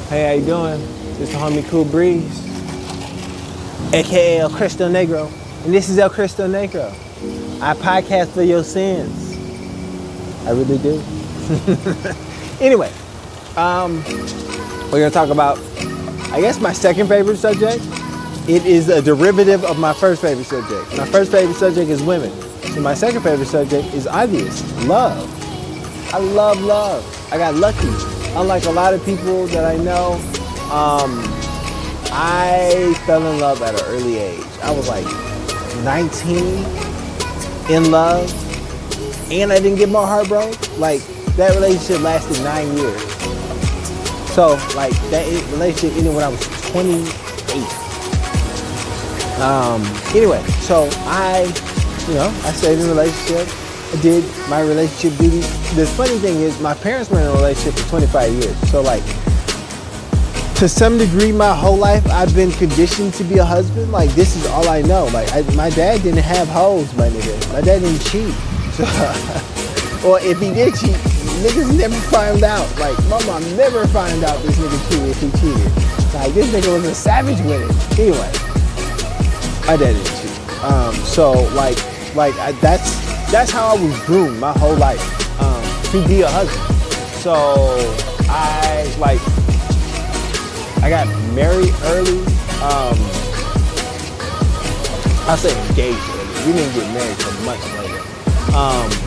Hey, how you doing? This is the homie Cool Breeze, aka El Cristo Negro, and this is El Cristo Negro. I podcast for your sins. I really do. Anyway, we're gonna talk about, I guess, my second favorite subject. It is a derivative of my first favorite subject. My first favorite subject is women. So my second favorite subject is obvious, love. I love love. I got lucky. Unlike a lot of people that I know, I fell in love at an early age. I was like 19, in love, and I didn't get my heart broke. Like, that relationship lasted 9 years. So, like, that relationship ended when I was 28. Anyway, so I stayed in a relationship. I did my relationship duty. The funny thing is, my parents were in a relationship for 25 years. So, like, to some degree, my whole life, I've been conditioned to be a husband. Like, this is all I know. Like, my dad didn't have hoes, my nigga. My dad didn't cheat. So, or if he did cheat, niggas never found out. Like, my mom never found out this nigga cheated if he cheated. Like, this nigga was a savage with it. Anyway, my dad didn't cheat. So, that's how I was groomed my whole life, to be a husband. So I got married early. I'll say engaged early. We didn't get married for much later.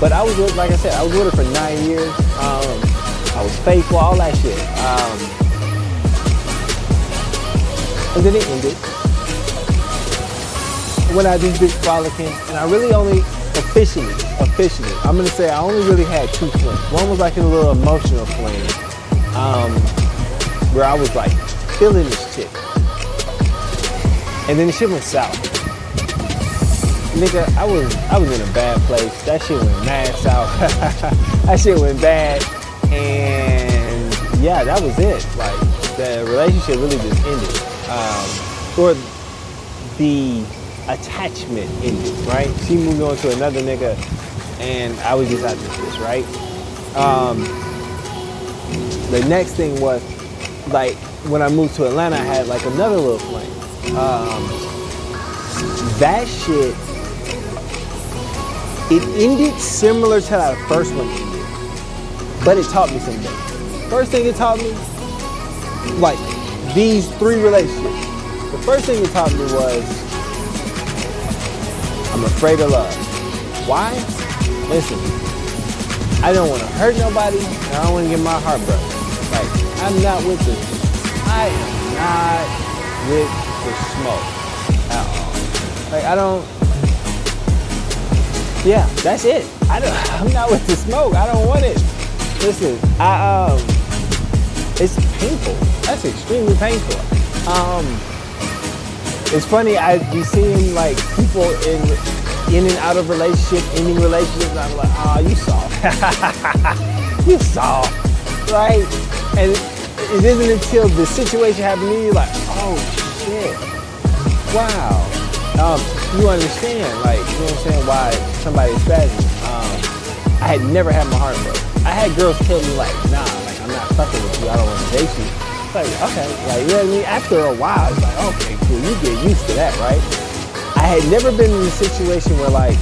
But I was with, like I said, I was with her for 9 years. I was faithful, all that shit. And then it ended. When I did this frolicking, and I really only officially, I'm gonna say I only really had two flings. One was like a little emotional fling, where I was like feeling this chick, and then the shit went south. Nigga, I was in a bad place. That shit went mad south. That shit went bad, and yeah, that was it. Like, the relationship really just ended, or the attachment ended, right? She moved on to another nigga, and I was just out this bitch, right? The next thing was, like, when I moved to Atlanta, I had like another little fling. That shit, it ended similar to how the first one ended, but it taught me something. First thing it taught me, like, these three relationships. The first thing it taught me was, I'm afraid of love. Why? Listen, I don't want to hurt nobody, and I don't want to get my heart broken. Like, I'm not with the, I am not with the smoke at all. Like, I don't, yeah, that's it. I'm not with the smoke. I don't want it. Listen, it's painful. That's extremely painful. It's funny, I be seeing like people in and out of relationships, ending relationships, and I'm like, oh, you soft. You soft, right? And it isn't until the situation happened to you, like, oh shit, wow. You understand, like, you know what I'm saying, why somebody's spazzing. I had never had my heart broke. I had girls tell me like, nah, like, I'm not fucking with you, I don't want to date you. Like, okay, like, you know what I mean? After a while, it's like, okay, cool, you get used to that, right? I had never been in a situation where, like,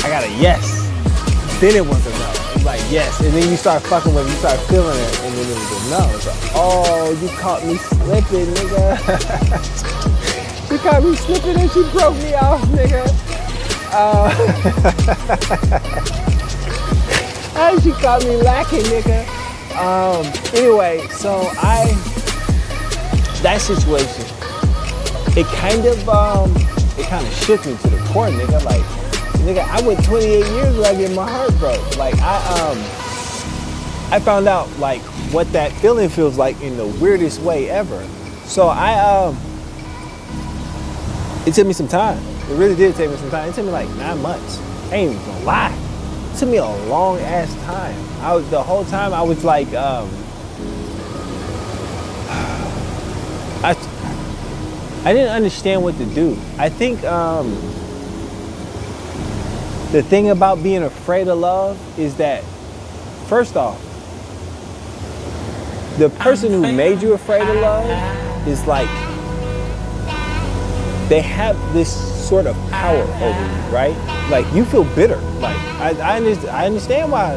I got a yes, then it was a no. It's like, yes, and then you start fucking with it, you start feeling it, and then it was a no. It's like, oh, you caught me slipping, nigga. She caught me slipping and she broke me off, nigga. And she caught me lacking, nigga. Anyway, so that situation, it kind of shook me to the core, nigga. Like, nigga, I went 28 years without getting my heart broke. Like, I found out, like, what that feeling feels like in the weirdest way ever. So it took me some time. It really did take me some time. It took me like 9 months. I ain't even gonna lie. It took me a long ass time. The whole time I was like, I didn't understand what to do. I think the thing about being afraid of love is that, first off, the person who made you afraid of love is like, they have this sort of power over you, right? Like you feel bitter. Like I understand why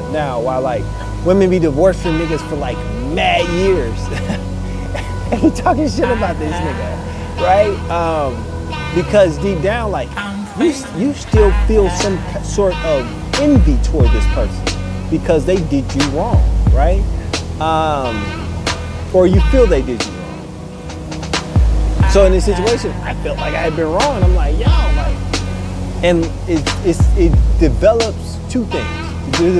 like women be divorced from niggas for like mad years. And he talking shit about this nigga, right? Because deep down, like you still feel some sort of envy toward this person because they did you wrong, right? Or you feel they did you wrong. So in this situation, I felt like I had been wrong. I'm like, yo, like, and it develops two things. It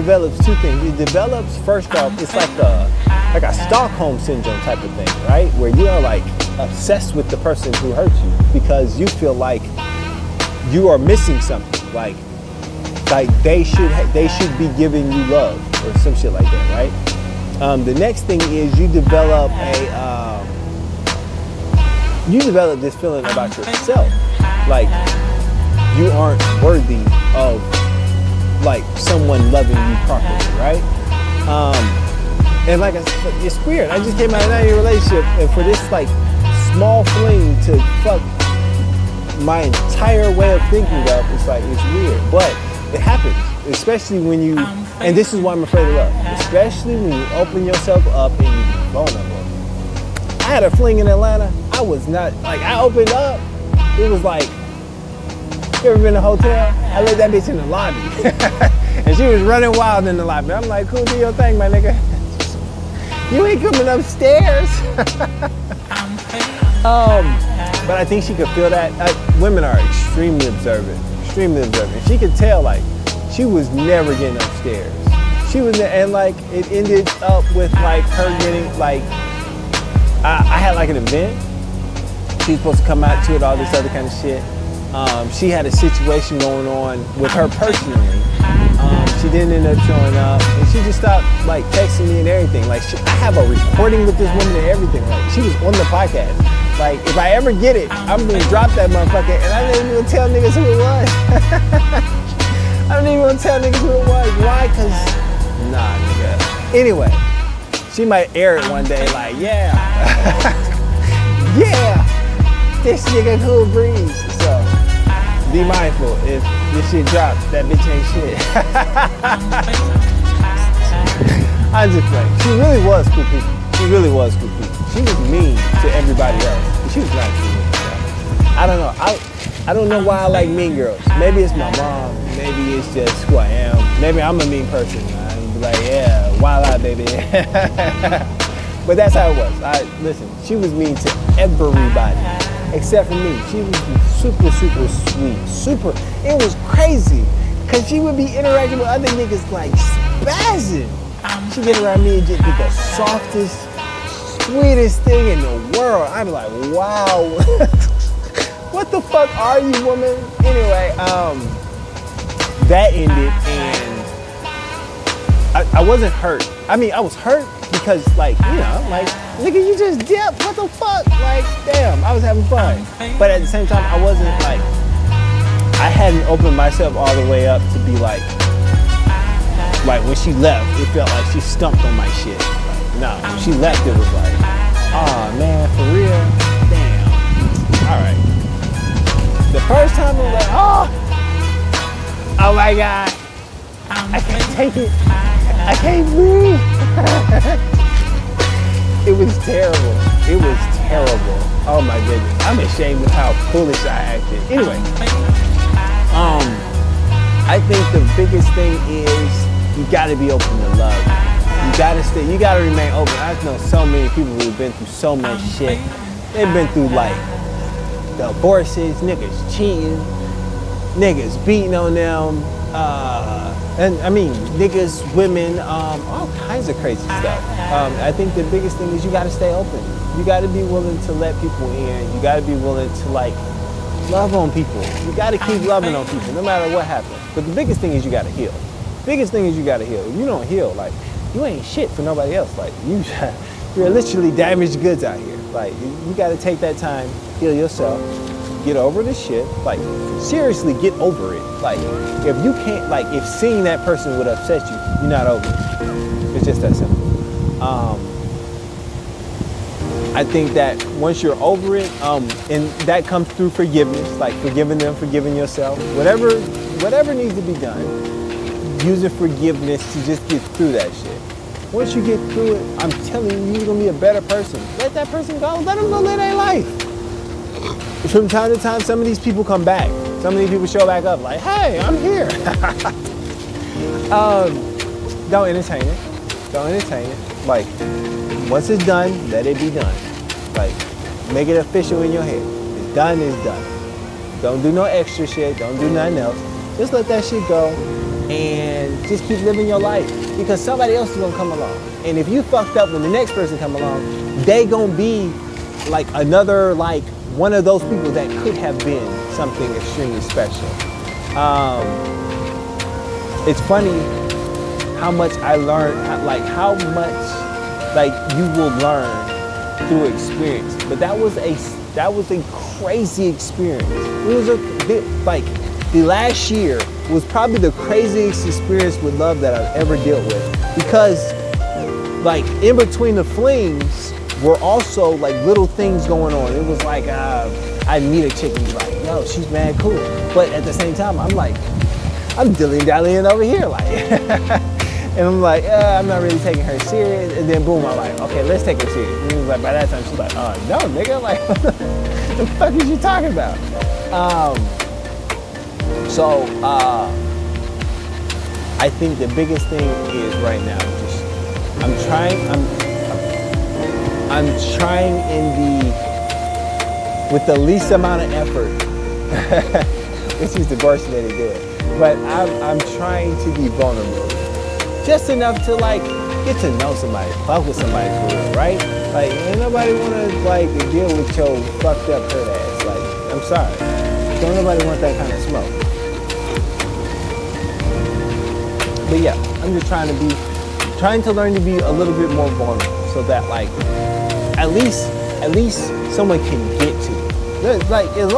develops, first off, it's like a Stockholm syndrome type of thing, right? Where you are like obsessed with the person who hurt you because you feel like you are missing something. Like they should be giving you love or some shit like that, right? The next thing is you develop this feeling about yourself, like you aren't worthy of like someone loving you properly, right? And like I said, it's weird. I just came out of a 9-year relationship, and for this like small fling to fuck my entire way of thinking up, it's like it's weird, but it happens, especially when you. And this is why I'm afraid of love, especially when you open yourself up and you be vulnerable. I had a fling in Atlanta. I was not, like, I opened up. It was like, you ever been to a hotel? I let that bitch in the lobby. And she was running wild in the lobby. I'm like, cool, do your thing, my nigga. You ain't coming upstairs. But I think she could feel that. Women are extremely observant. She could tell, like, she was never getting upstairs. She was, and like, it ended up with like her getting, like, I had like an event. She was supposed to come out to it, all this other kind of shit. She had a situation going on with her personally. She didn't end up showing up, and she just stopped like texting me and everything. Like I have a recording with this woman and everything. Like she was on the podcast. Like if I ever get it, I'm gonna drop that motherfucker, and I didn't even tell niggas who it was. I don't even want to tell niggas who it was. Why? Cause nah, nigga. Anyway, she might air it one day. Like yeah, yeah, this nigga Cool Breeze. So be mindful if this shit drops. That bitch ain't shit. I just playing. She really was cool people. She was mean to everybody else, but she was nice to me. So. I don't know. I don't know why I like mean girls. Maybe it's my mom. Maybe it's just who I am. Maybe I'm a mean person. I'd be like, yeah, wild out, baby. But that's how it was. Listen, she was mean to everybody except for me. She was super, super sweet. It was crazy. Cause she would be interacting with other niggas like spazzing. She'd get around me and just be the softest, sweetest thing in the world. I'd be like, wow. What the fuck are you, woman? Anyway, that ended, and I wasn't hurt. I mean, I was hurt because, like, you know, like, nigga, you just dipped. What the fuck? Like, damn, I was having fun. But at the same time, I wasn't, like, I hadn't opened myself all the way up to be like when she left, it felt like she stumped on my shit. Like, no, when she left, it was like, oh man, for real? Damn. All right. The first time, I was like, oh my God, I can't take it. I can't breathe. It was terrible. Oh my goodness. I'm ashamed of how foolish I acted. Anyway, I think the biggest thing is you gotta be open to love. You gotta remain open. I know so many people who've been through so much shit. They've been through like divorces, niggas cheating, niggas beating on them, and I mean niggas, women, all kinds of crazy stuff. I think the biggest thing is you gotta stay open. You gotta be willing to let people in. You gotta be willing to like love on people. You gotta keep loving on people no matter what happens. But the biggest thing is you gotta heal. If you don't heal, like you ain't shit for nobody else. Like you're literally damaged goods out here. Like you gotta take that time, heal yourself, get over this shit. Like seriously, get over it. Like if you can't, like if seeing that person would upset you, you're not over it. It's just that simple. I think that once you're over it, and that comes through forgiveness, like forgiving them, forgiving yourself, whatever needs to be done, using forgiveness to just get through that shit. Once you get through it, I'm telling you, you're gonna be a better person. Let that person go. Let them go live their life. From time to time, some of these people come back. Some of these people show back up like, hey, I'm here. Don't entertain it. Don't entertain it. Like, once it's done, let it be done. Like, make it official in your head. It's done, it's done. Don't do no extra shit. Don't do nothing else. Just let that shit go and just keep living your life, because somebody else is gonna come along. And if you fucked up when the next person come along, they gonna be like another, like one of those people that could have been something extremely special. It's funny how much I learned, like how much like you will learn through experience. But that was a crazy experience. It was like the last year was probably the craziest experience with love that I've ever dealt with, because like in between the flings were also like little things going on. It was like I'd meet a chick and be like, yo, she's mad cool. But at the same time, I'm like, I'm dilly-dallying over here, like, and I'm like, I'm not really taking her serious. And then boom, I'm like, okay, let's take her serious. And it was like, by that time, she's like, no, nigga, like, what the fuck is you talking about? So I think the biggest thing is right now, just I'm trying with the least amount of effort, which is the worst way to do it. But I'm trying to be vulnerable, just enough to like get to know somebody, fuck with somebody for real, right? Like, ain't nobody wanna like deal with your fucked up hurt ass. Like, I'm sorry, don't nobody want that kind of smoke. But yeah, I'm just trying to learn to be a little bit more vulnerable, so that like at least someone can get to you. Like as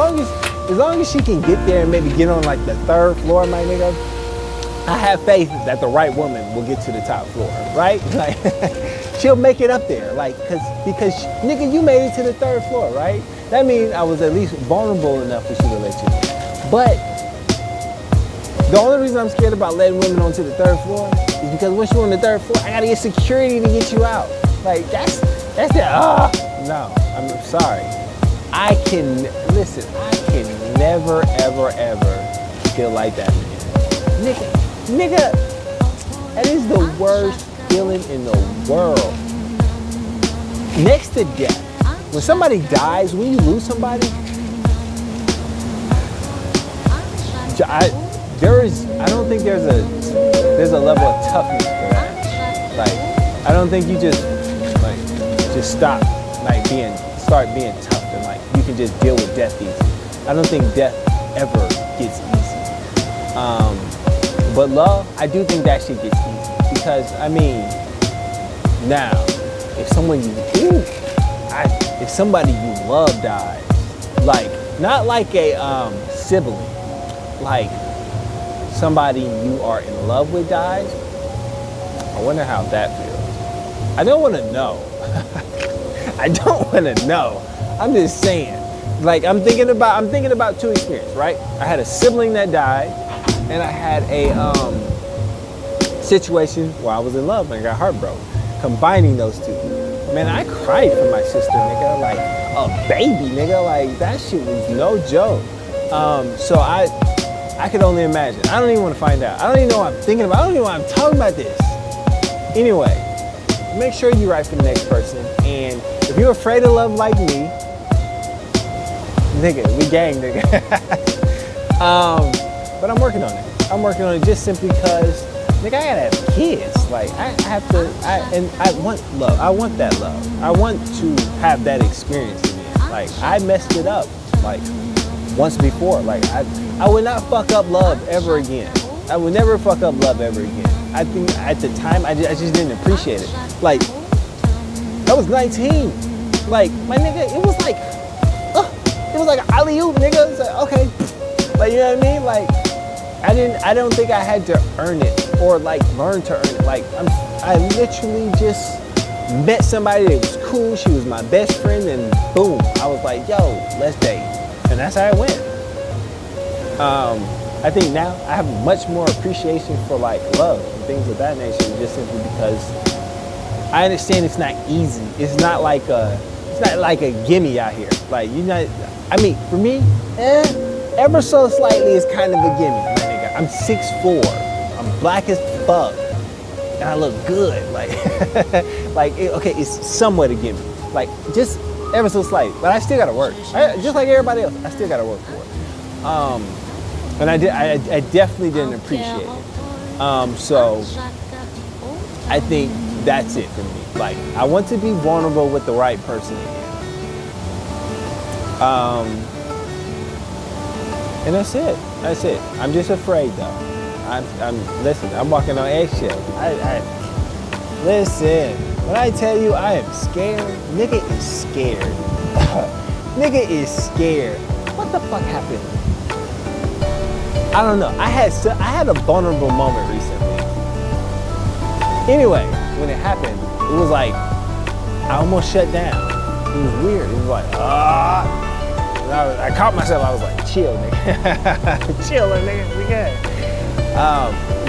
long as she can get there and maybe get on like the 3rd floor, my nigga, I have faith that the right woman will get to the top floor, right? Like she'll make it up there, like because nigga, you made it to the 3rd floor, right? That means I was at least vulnerable enough for she to let you. But the only reason I'm scared about letting women onto the 3rd floor is because once you're on the 3rd floor, I gotta get security to get you out. Like that's it. No, I'm sorry. I can never, ever, ever feel like that again. Nigga, that is the worst feeling in the world. Next to death. When somebody dies, when you lose somebody, I don't think there's a level of toughness for that. Like, I don't think you just start being tough and like you can just deal with death easy. I don't think death ever gets easy. But love, I do think that shit gets easy, because I mean, now if somebody you love dies, like not like a sibling, like somebody you are in love with dies, I wonder how that feels. I don't want to know. I don't want to know. I'm just saying. Like I'm thinking about 2 experiences, right? I had a sibling that died, and I had a situation where I was in love and I got heartbroken. Combining those 2, man, I cried for my sister, nigga, like a baby, nigga. Like that shit was no joke. So I could only imagine. I don't even want to find out. I don't even know what I'm thinking about. I don't even know why I'm talking about this. Anyway, make sure you're right for the next person. And if you're afraid of love like me, nigga, we gang, nigga. But I'm working on it. I'm working on it just simply because, nigga, I gotta have kids. Like, I want love. I want that love. I want to have that experience again. Like, I messed it up, like, once before. Like, I would not fuck up love ever again. I would never fuck up love ever again. I think at the time, I just didn't appreciate it. Like, I was 19. Like, my nigga, it was like an alley-oop, nigga. It's like, okay. Like, you know what I mean? Like, I don't think I had to earn it or like learn to earn it. Like, I literally just met somebody that was cool. She was my best friend, and boom, I was like, yo, let's date. And that's how it went. I think now I have much more appreciation for like love and things of that nature, just simply because I understand it's not easy. It's not like a gimme out here. Like, you know, I mean, for me, ever so slightly is kind of a gimme, my nigga. I'm 6'4", I'm black as fuck, and I look good. Like, okay, it's somewhat a gimme. Like, just ever so slightly, but I still gotta work. Just like everybody else, I still gotta work for it. And I definitely didn't appreciate it. So I think that's it for me. Like, I want to be vulnerable with the right person again. And that's it. That's it. I'm just afraid though. Listen, I'm walking on eggshells. Listen, when I tell you I am scared, nigga is scared. Nigga is scared. What the fuck happened? I don't know. I had a vulnerable moment recently. Anyway, when it happened, it was like I almost shut down. It was weird. It was like, And I caught myself. I was like, chill, nigga. Chill, nigga. We good.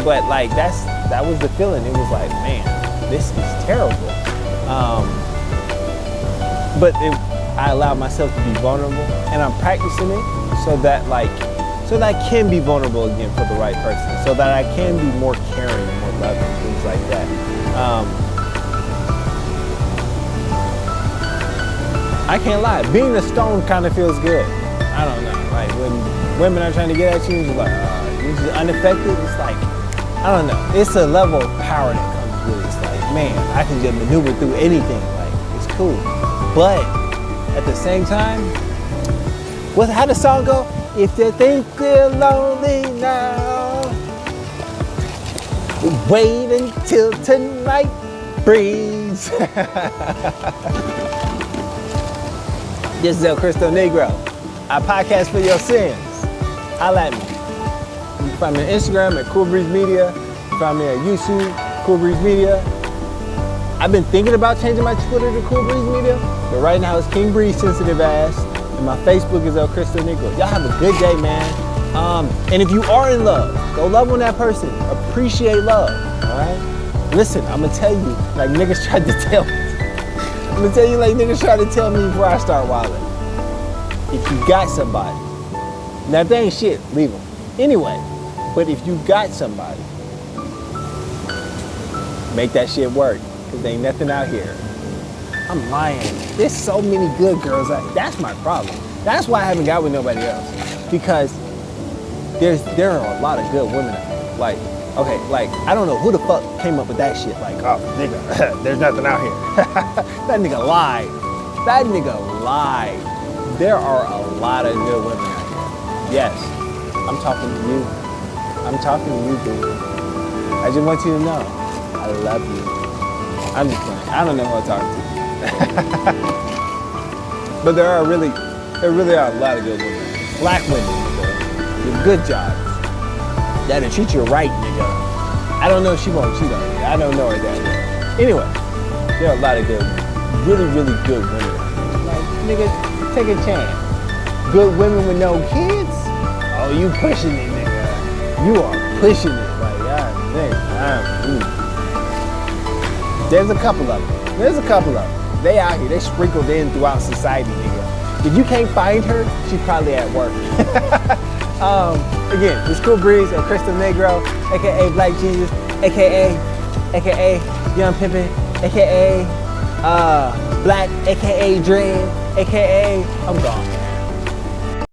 But like that was the feeling. It was like, man, this is terrible. But I allowed myself to be vulnerable, and I'm practicing it so that I can be vulnerable again for the right person, so that I can be more caring, more loving, things like that. I can't lie, being a stone kind of feels good. I don't know, like when women are trying to get at you, it's like, you're just unaffected. It's like, I don't know, it's a level of power that comes with it. It's like, man, I can just maneuver through anything. Like, it's cool. But at the same time, how does the song go? If you think you're lonely now, wait until tonight breeze. This is Cristo, Negro. I podcast for your sins. Holla at me. You can find me on Instagram at Cool Breeze Media. You can find me at YouTube, Cool Breeze Media. I've been thinking about changing my Twitter to Cool Breeze Media, but right now it's King Breeze Sensitive Ass. And my Facebook is El Cristo Negro. Y'all have a good day, man. And if you are in love, go love on that person. Appreciate love, all right? Listen, I'm gonna tell you, like niggas tried to tell me. I'm gonna tell you like niggas tried to tell me before I start wilding. If you got somebody, now if they ain't shit, leave them. Anyway, but if you got somebody, make that shit work, because there ain't nothing out here. I'm lying. There's so many good girls. That's my problem. That's why I haven't got with nobody else. Because there are a lot of good women out there. Like, okay, like, I don't know who the fuck came up with that shit. Like, oh, nigga, there's nothing out here. That nigga lied. That nigga lied. There are a lot of good women out here. Yes, I'm talking to you. I'm talking to you, dude. I just want you to know, I love you. I'm just playing. I don't know who I'm talking to. But there really are a lot of good women. Black women, nigga, with good jobs. That'll treat you right, nigga. I don't know if she won't cheat on you. I don't know her that way. Anyway, there are a lot of good, really good women. Like, nigga, take a chance. Good women with no kids? Oh, you pushing it, nigga. You are pushing it. Like, nigga. There's a couple of them. They out here, they sprinkled in throughout society, nigga. If you can't find her, she's probably at work. Again, it's Cool Breeze and Cristo Negro, aka Black Jesus, aka Young Pimpin', aka Black, aka Dread, aka I'm gone.